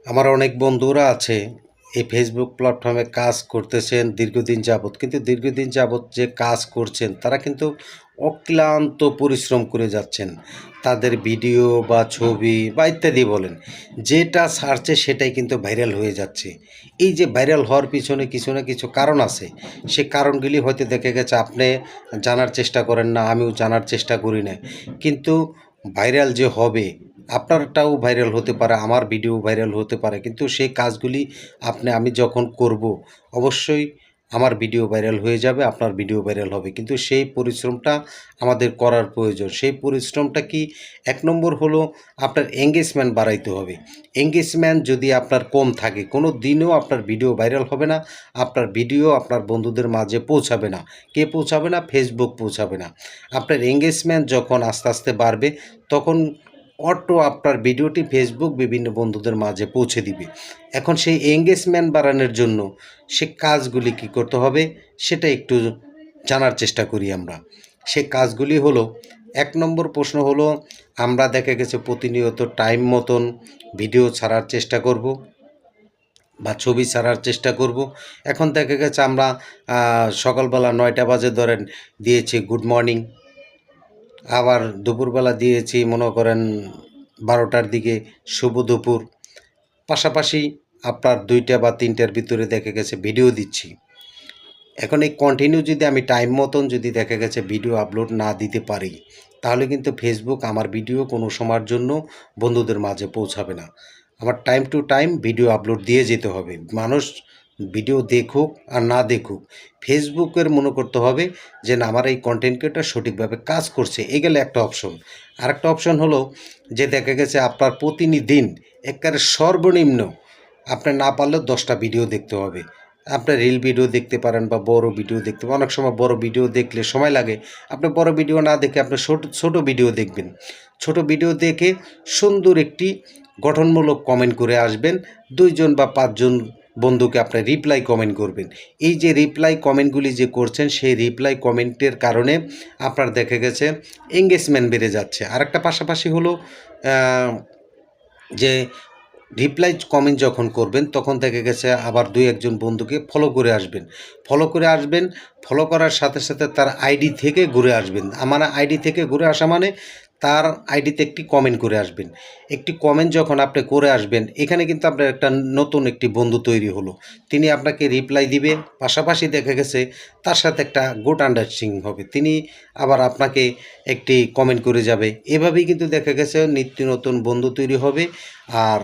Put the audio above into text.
আমার অনেক বন্ধুরা আছে এই ফেসবুক প্ল্যাটফর্মে কাজ করতেছেন দীর্ঘদিন যাবৎ, কিন্তু দীর্ঘদিন যাবৎ যে কাজ করছেন তারা কিন্তু অক্লান্ত পরিশ্রম করে যাচ্ছেন। তাদের ভিডিও বা ছবি বা ইত্যাদি বলেন, যেটা ছাড়ছে সেটাই কিন্তু ভাইরাল হয়ে যাচ্ছে। এই যে ভাইরাল হওয়ার পিছনে কিছু না কিছু কারণ আছে। সে কারণগুলি হয়তো দেখে গেছে আপনি জানার চেষ্টা করেন না, আমিও জানার চেষ্টা করি না, কিন্তু ভাইরাল যে হবে, আপনারটাও ভাইরাল হতে পারে, আমার ভিডিও ভাইরাল হতে পারে, কিন্তু সেই কাজগুলি আমি যখন করব, অবশ্যই আমার ভিডিও ভাইরাল হয়ে যাবে, আপনার ভিডিও ভাইরাল হবে, কিন্তু সেই পরিশ্রমটা আমাদের করার প্রয়োজন। সেই পরিশ্রমটা কি? এক নম্বর হলো আপনার এঙ্গেজমেন্ট বাড়াইতে হবে। এঙ্গেজমেন্ট যদি আপনার কম থাকে, কোনো দিনও আপনার ভিডিও ভাইরাল হবে না, আপনার ভিডিও আপনার বন্ধুদের মাঝে পৌঁছাবে না। কে পৌঁছাবে না? ফেসবুক পৌঁছাবে না। আপনার এঙ্গেজমেন্ট যখন আস্তে আস্তে বাড়বে, তখন অটো আপনার ভিডিওটি ফেসবুক বিভিন্ন বন্ধুদের মাঝে পৌঁছে দিবে। এখন সেই এঙ্গেজমেন্ট বাড়ানোর জন্য সে কাজগুলি কি করতে হবে সেটা একটু জানার চেষ্টা করি আমরা। সে কাজগুলি হলো, এক নম্বর প্রশ্ন হলো, আমরা দেখা গেছে প্রতিনিয়ত টাইম মতন ভিডিও ছাড়ার চেষ্টা করব বা ছবি ছাড়ার চেষ্টা করব। এখন দেখা গেছে আমরা সকালবেলা 9টা বাজে ধরেন দিয়েছি গুড মর্নিং, আবার দুপুরবেলা দিয়েছি মনে করেন 12টার দিকে শুভ দুপুর, পাশাপাশি আপনার 2টা বা 3টার ভিতরে দেখা গেছে ভিডিও দিচ্ছি। এখন এই কন্টিনিউ যদি আমি টাইম মতন যদি দেখা গেছে ভিডিও আপলোড না দিতে পারি, তাহলে কিন্তু ফেসবুক আমার ভিডিও কোনো সময়ের জন্য বন্ধুদের মাঝে পৌঁছাবে না। আমার time to time video upload দিয়ে যেতে হবে। মানুষ ভিডিও দেখুক আর না দেখুক, ফেসবুকের মনে করতে হবে যে না, আমার এই কন্টেন্ট ক্রিয়েটর সঠিকভাবে কাজ করছে। এই গেলে একটা অপশন। আরেকটা অপশন হলো যে দেখা গেছে আপনার প্রতিদিন একেবারে সর্বনিম্ন আপনার না পারলেও 10টা ভিডিও দেখতে হবে। আপনার রিল ভিডিও দেখতে পারেন বা বড় ভিডিও দেখতে পারেন। অনেক সময় বড় ভিডিও দেখলে সময় লাগে। আপনি বড় ভিডিও না দেখে আপনি ছোট ভিডিও দেখবেন। ছোট ভিডিও দেখে সুন্দর একটি গঠনমূলক কমেন্ট করে আসবেন। 2 জন বা 5 জন বন্ধুকে আপনি রিপ্লাই কমেন্ট করবেন। এই যে রিপ্লাই কমেন্টগুলি যে করছেন, সেই রিপ্লাই কমেন্টের কারণে আপনার দেখা গেছে এঙ্গেজমেন্ট বেড়ে যাচ্ছে। আরেকটা পাশাপাশি হলো যে রিপ্লাই কমেন্ট যখন করবেন, তখন দেখা গেছে আবার 2-1 জন বন্ধুকে ফলো করে আসবেন। ফলো করার সাথে সাথে তার আইডি থেকে ঘুরে আসবেন। আমার আইডি থেকে ঘুরে আসা মানে তার আইডিতে একটি কমেন্ট করে আসবেন। একটি কমেন্ট যখন আপনি করে আসবেন, এখানে কিন্তু আপনার একটা নতুন একটি বন্ধু তৈরি হলো। তিনি আপনাকে রিপ্লাই দিবে, পাশাপাশি দেখা গেছে তার সাথে একটা গুড আন্ডারস্ট্যান্ডিং হবে। তিনি আবার আপনাকে একটি কমেন্ট করে যাবে। এভাবেই কিন্তু দেখা গেছে নিত্য নতুন বন্ধু তৈরি হবে। আর